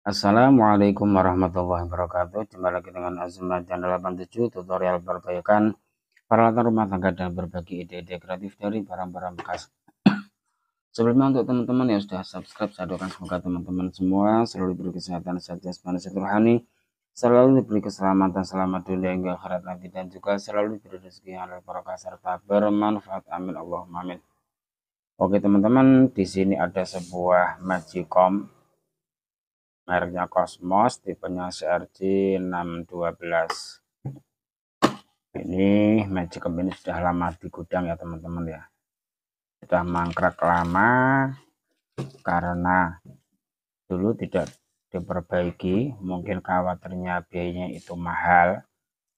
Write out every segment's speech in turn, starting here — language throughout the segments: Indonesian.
Assalamualaikum warahmatullahi wabarakatuh. Jumpa lagi dengan Azman Channel 87 tutorial perbaikan peralatan rumah tangga dan berbagi ide-ide kreatif dari barang-barang bekas. Sebelumnya untuk teman-teman yang sudah subscribe, saya doakan semoga teman-teman semua selalu diberi kesehatan, sehat jasmani, sehat rohani, selalu diberi keselamatan, selamat dunia hingga akhirat nanti, dan juga selalu diberi rezeki yang halal barokah serta bermanfaat. Amin Allahumma amin. Oke teman-teman, di sini ada sebuah Magicom. Mereknya Cosmos, tipenya CRJ 612. Ini Magicom ini sudah lama di gudang ya teman-teman ya. Sudah mangkrak lama karena dulu tidak diperbaiki, mungkin khawatirnya biayanya itu mahal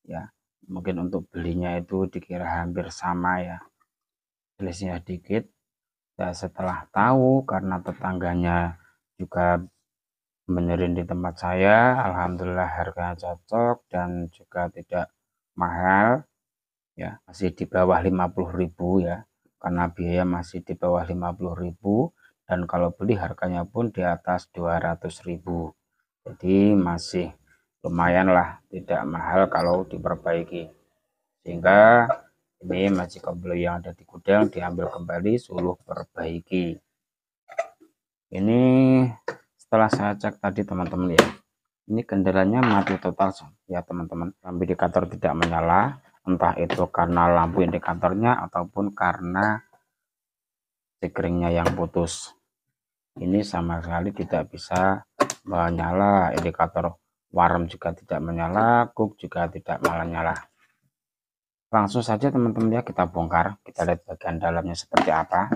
ya. Mungkin untuk belinya itu dikira hampir sama ya, selisihnya sedikit. Ya, setelah tahu karena tetangganya juga benerin di tempat saya, alhamdulillah harganya cocok dan juga tidak mahal ya, masih di bawah 50.000 ya, karena biaya masih di bawah 50.000, dan kalau beli harganya pun di atas 200.000, jadi masih lumayan lah, tidak mahal kalau diperbaiki. Sehingga ini Magicom beli yang ada di gudang diambil kembali, suruh perbaiki. Ini setelah saya cek tadi teman-teman ya, ini kendalanya mati total ya teman-teman. Lampu indikator tidak menyala, entah itu karena lampu indikatornya ataupun karena sekringnya yang putus. Ini sama sekali tidak bisa menyala, indikator warm juga tidak menyala, cook juga tidak menyala. Langsung saja teman-teman ya, kita bongkar, kita lihat bagian dalamnya seperti apa.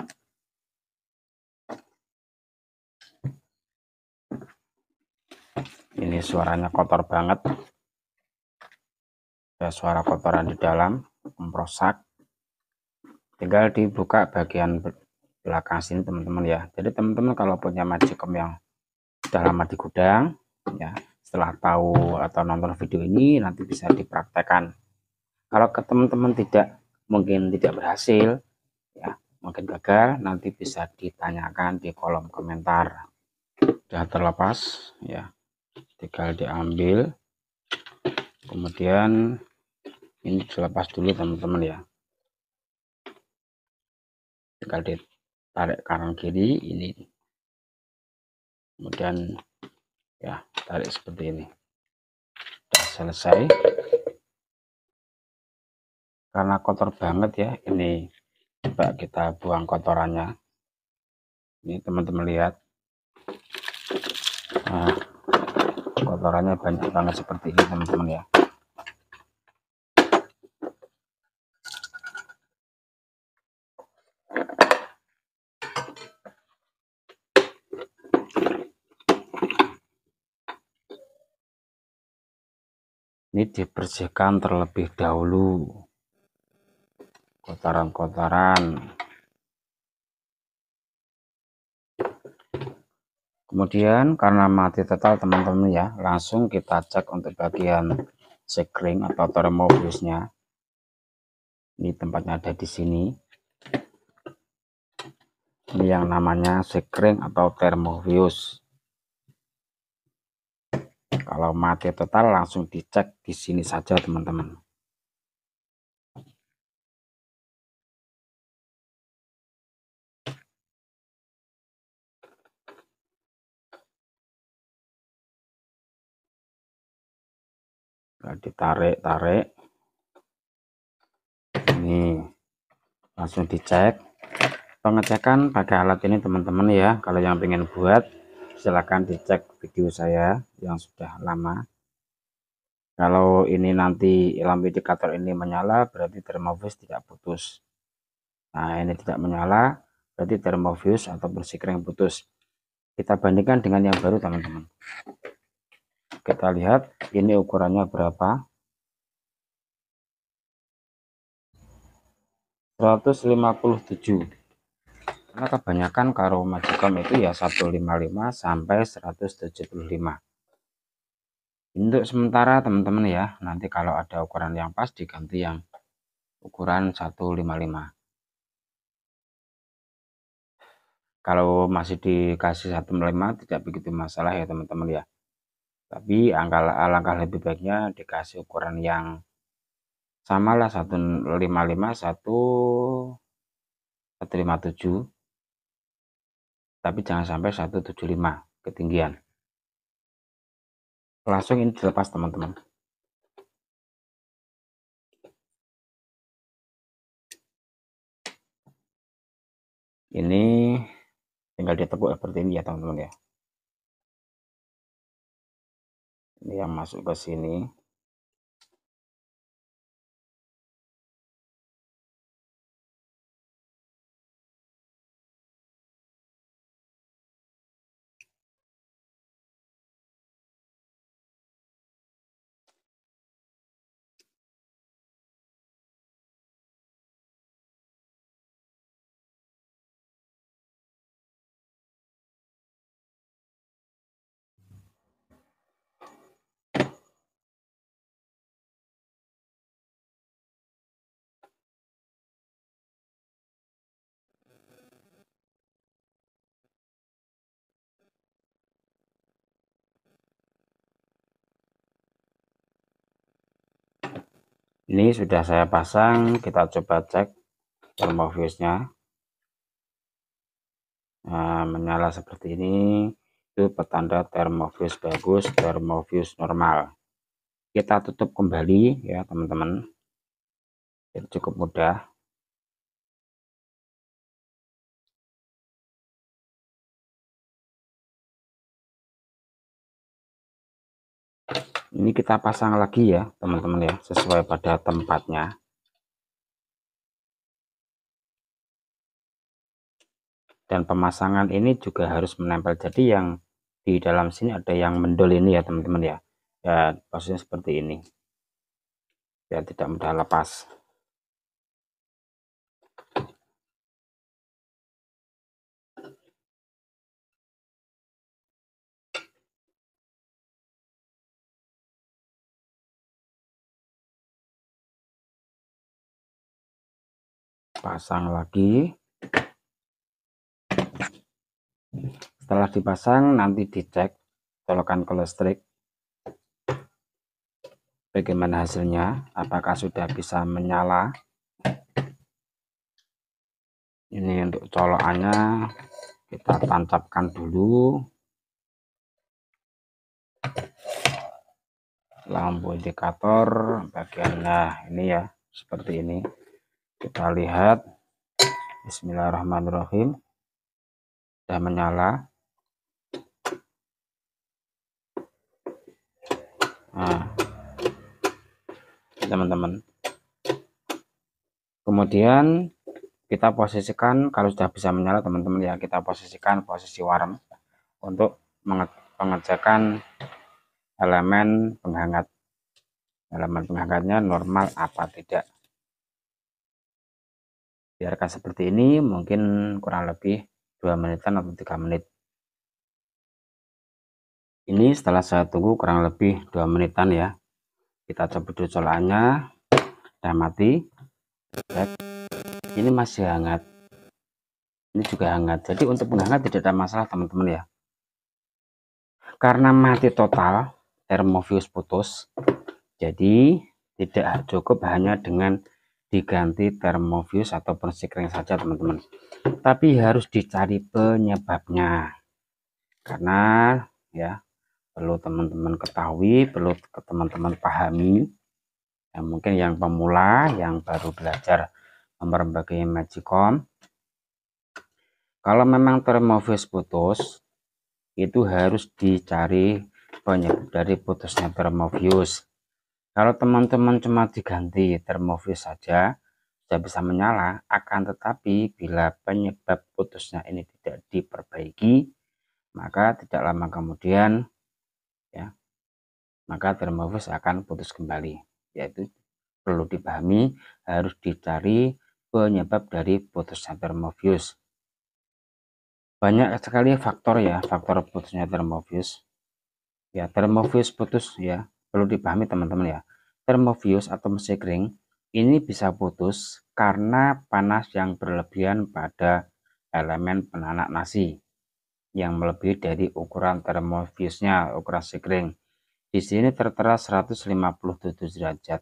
Ini suaranya kotor banget, ada suara kotoran di dalam, komprosak. Tinggal dibuka bagian belakang sini teman-teman ya. Jadi teman-teman kalau punya Magicom yang sudah lama di gudang ya, setelah tahu atau nonton video ini nanti bisa dipraktekkan. Kalau ke teman-teman mungkin tidak berhasil ya, mungkin gagal, nanti bisa ditanyakan di kolom komentar. Sudah terlepas ya, tinggal diambil, kemudian ini dilepas dulu teman-teman ya, tinggal ditarik kanan kiri ini, kemudian ya tarik seperti ini. Sudah selesai. Karena kotor banget ya, ini coba kita buang kotorannya. Ini teman-teman lihat, nah, kotorannya banyak banget seperti ini teman-teman ya. Ini dibersihkan terlebih dahulu kotoran-kotoran. Kemudian karena mati total teman-teman ya, langsung kita cek untuk bagian sekring atau termofuse-nya. Ini tempatnya ada di sini. Ini yang namanya sekring atau termofuse. Kalau mati total langsung dicek di sini saja teman-teman. Ditarik-tarik, ini langsung dicek. Pengecekan pakai alat ini teman-teman ya, kalau yang pengen buat silahkan dicek video saya yang sudah lama. Kalau ini nanti lampu indikator ini menyala berarti termofuse tidak putus. Nah ini tidak menyala berarti termofuse atau bersekring putus. Kita bandingkan dengan yang baru teman-teman. Kita lihat ini ukurannya berapa, 157. Karena kebanyakan kalau Magicom itu ya 155 sampai 175. Untuk sementara teman-teman ya, nanti kalau ada ukuran yang pas diganti yang ukuran 155. Kalau masih dikasih 155 tidak begitu masalah ya teman-teman ya. Tapi alangkah lebih baiknya dikasih ukuran yang samalah 155 157, tapi jangan sampai 175 ketinggian. Langsung ini dilepas teman-teman. Ini tinggal ditekuk seperti ini ya teman-teman ya. Ini yang masuk ke sini. Ini sudah saya pasang, kita coba cek thermofuse-nya. Nah, menyala seperti ini, itu petanda thermofuse bagus, thermofuse normal. Kita tutup kembali ya teman-teman. Jadi cukup mudah. Ini kita pasang lagi ya teman-teman ya, sesuai pada tempatnya. Dan pemasangan ini juga harus menempel, jadi yang di dalam sini ada yang mendol ini ya teman-teman ya. Ya posisinya seperti ini ya, tidak mudah lepas. Pasang lagi. Setelah dipasang nanti dicek colokan ke listrik bagaimana hasilnya, apakah sudah bisa menyala. Ini untuk colokannya kita tancapkan dulu lampu indikator bagian, nah ini ya seperti ini. Kita lihat, bismillahirrahmanirrahim, sudah menyala. Nah teman-teman, kemudian kita posisikan, kalau sudah bisa menyala teman-teman ya, kita posisikan posisi warm untuk pengecekan elemen penghangat. Elemen penghangatnya normal apa tidak. Biarkan seperti ini mungkin kurang lebih 2 menitan atau 3 menit. Ini setelah saya tunggu kurang lebih 2 menitan ya. Kita coba dulu colokannya, sudah mati. Ini masih hangat. Ini juga hangat. Jadi untuk penghangat tidak ada masalah teman-teman ya. Karena mati total, thermofuse putus. Jadi tidak cukup hanya dengan diganti thermofuse atau sekring saja teman-teman, tapi harus dicari penyebabnya. Karena ya perlu teman-teman ketahui, perlu teman-teman pahami. Ya, mungkin yang pemula yang baru belajar berbagai magicom, kalau memang thermofuse putus itu harus dicari penyebab dari putusnya thermofuse. Kalau teman-teman cuma diganti thermofuse saja sudah bisa menyala, akan tetapi bila penyebab putusnya ini tidak diperbaiki, maka tidak lama kemudian ya, maka thermofuse akan putus kembali. Yaitu perlu dipahami, harus dicari penyebab dari putusnya thermofuse. Banyak sekali faktor ya, faktor putusnya thermofuse. Ya, thermofuse putus ya, perlu dipahami teman-teman ya. Thermofuse atau mesin kering ini bisa putus karena panas yang berlebihan pada elemen penanak nasi yang melebihi dari ukuran thermofuse-nya, ukuran mesin kering. di sini tertera 157 derajat.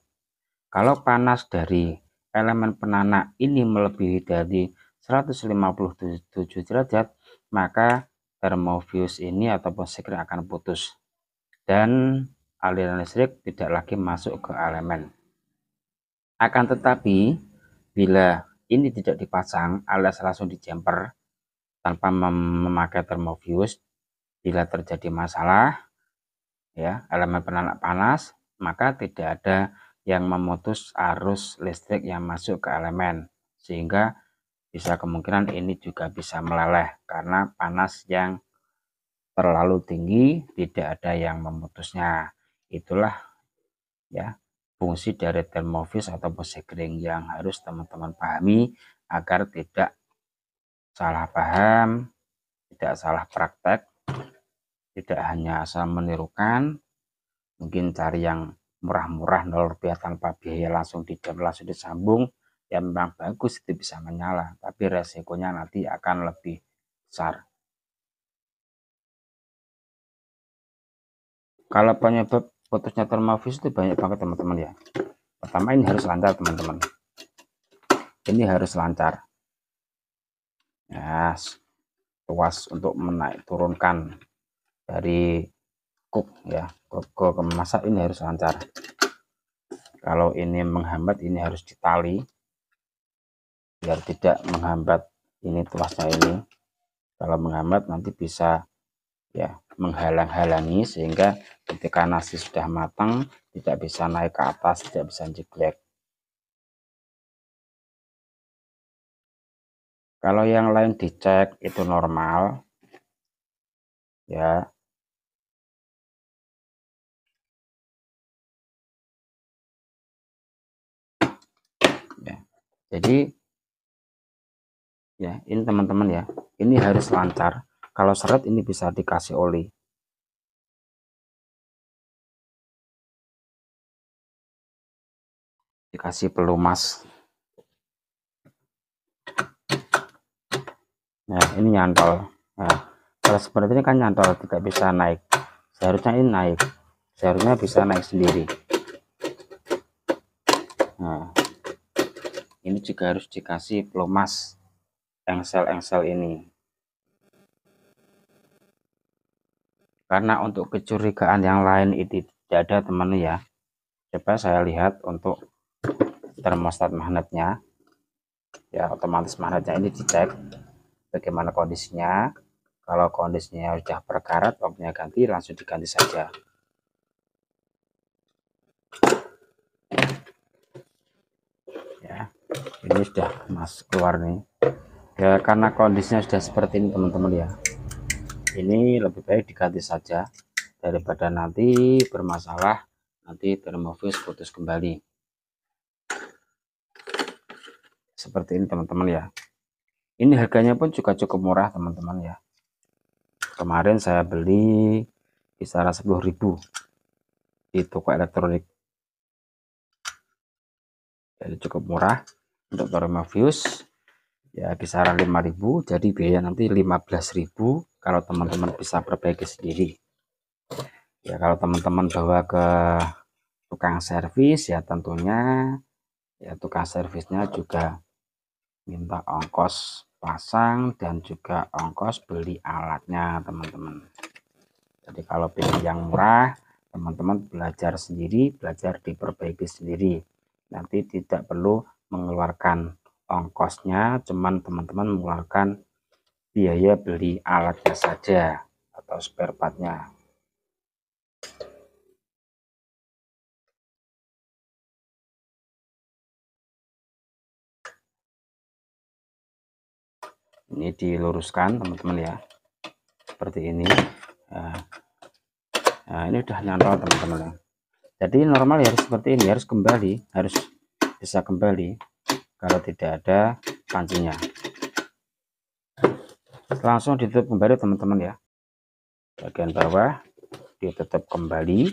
Kalau panas dari elemen penanak ini melebihi dari 157 derajat, maka termofuse ini ataupun sekring akan putus dan aliran listrik tidak lagi masuk ke elemen. Akan tetapi bila ini tidak dipasang alias langsung dijemper tanpa memakai termofuse, bila terjadi masalah ya elemen penanak panas, maka tidak ada yang memutus arus listrik yang masuk ke elemen, sehingga bisa kemungkinan ini juga bisa meleleh karena panas yang terlalu tinggi, tidak ada yang memutusnya. Itulah ya fungsi dari termofuse atau sekring yang harus teman-teman pahami agar tidak salah paham, tidak salah praktek, tidak hanya asal menirukan, mungkin cari yang murah-murah 0 rupiah tanpa biaya langsung disambung, ya memang bagus itu bisa menyala, tapi resikonya nanti akan lebih besar. Kalau penyebab putusnya termofuse itu banyak banget teman-teman ya. Pertama, ini harus lancar teman-teman, ini harus lancar ya, tuas untuk menaik turunkan dari cook ya ke memasak ini harus lancar. Kalau ini menghambat, ini harus ditali biar tidak menghambat ini tuasnya ini. Kalau menghambat nanti bisa ya menghalang-halangi, sehingga ketika nasi sudah matang tidak bisa naik ke atas, tidak bisa jeglek. Kalau yang lain dicek itu normal ya. Jadi ya ini teman-teman ya, ini harus lancar. Kalau seret ini bisa dikasih oli. Dikasih pelumas. Nah, ini nyantol. Nah, kalau seperti ini kan nyantol, tidak bisa naik. Seharusnya ini naik. Seharusnya bisa naik sendiri. Nah, ini juga harus dikasih pelumas engsel-engsel ini. Karena untuk kecurigaan yang lain itu tidak ada teman ya. Coba saya lihat untuk termostat magnetnya. Ya, otomatis magnetnya ini dicek bagaimana kondisinya. Kalau kondisinya sudah berkarat, waktunya ganti, langsung diganti saja. Ya, ini sudah keluar nih. Ya, karena kondisinya sudah seperti ini teman-teman ya. Ini lebih baik diganti saja daripada nanti bermasalah, nanti termofuse putus kembali. Seperti ini teman-teman ya. Ini harganya pun juga cukup murah teman-teman ya. Kemarin saya beli kisaran 10.000 di toko elektronik. Jadi cukup murah untuk termofuse ya, kisaran 5.000, jadi biaya nanti 15.000 kalau teman-teman bisa perbaiki sendiri. Ya, kalau teman-teman bawa ke tukang servis ya tentunya ya tukang servisnya juga minta ongkos pasang dan juga ongkos beli alatnya teman-teman. Jadi kalau pilih yang murah, teman-teman belajar sendiri, belajar diperbaiki sendiri, nanti tidak perlu mengeluarkan ongkosnya, cuman teman-teman mengeluarkan biaya beli alatnya saja atau spare partnya. Ini diluruskan teman-teman ya, seperti ini. Nah, ini udah nyantol teman-teman ya. Jadi normal ya harus seperti ini, harus kembali, harus bisa kembali kalau tidak ada pancinya. Langsung ditutup kembali teman-teman ya. Bagian bawah ditutup kembali,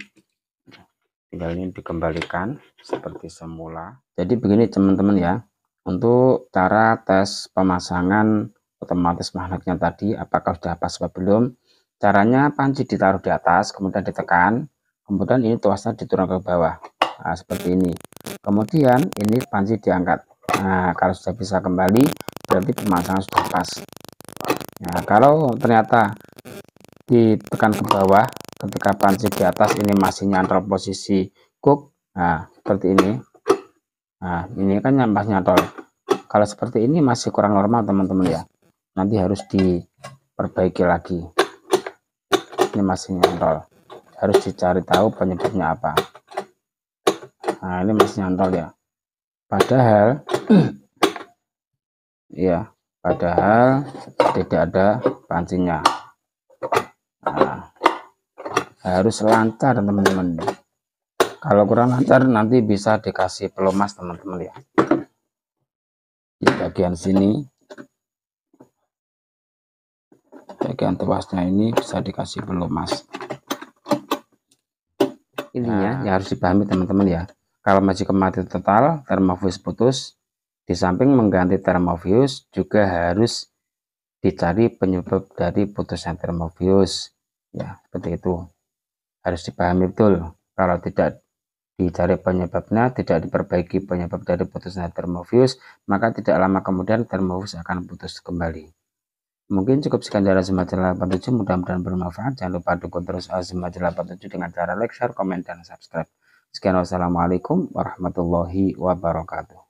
tinggal ini dikembalikan seperti semula. Jadi begini teman-teman ya, untuk cara tes pemasangan otomatis magnetnya tadi apakah sudah pas atau belum. Caranya panci ditaruh di atas, kemudian ditekan, kemudian ini tuasnya diturunkan ke bawah. Nah, seperti ini. Kemudian ini panci diangkat. Nah, kalau sudah bisa kembali berarti pemasangan sudah pas. Nah, kalau ternyata ditekan ke bawah ketika panci di atas ini masih nyantol posisi cook, nah seperti ini. Nah, ini kan masih nyantol. Kalau seperti ini masih kurang normal teman-teman ya, nanti harus diperbaiki lagi. Ini masih nyantol, harus dicari tahu penyebabnya apa. Nah, ini masih nyantol ya, padahal ya, padahal tidak ada pancinya. Nah, harus lancar teman-teman. Kalau kurang lancar nanti bisa dikasih pelumas teman-teman ya. Di bagian sini, bagian tuasnya ini bisa dikasih pelumas. Intinya yang harus dipahami teman-teman ya, kalau majikan mati total, termofuse putus, di samping mengganti termofuse juga harus dicari penyebab dari putusnya termofuse ya, seperti itu harus dipahami betul. Kalau tidak dicari penyebabnya, tidak diperbaiki penyebab dari putusnya termofuse, maka tidak lama kemudian termofuse akan putus kembali. Mungkin cukup sekian dari Azim Majalah 87, mudah-mudahan bermanfaat. Jangan lupa dukung terus Azim Majalah 87 dengan cara like, share, komen, dan subscribe. Sekian, wassalamualaikum warahmatullahi wabarakatuh.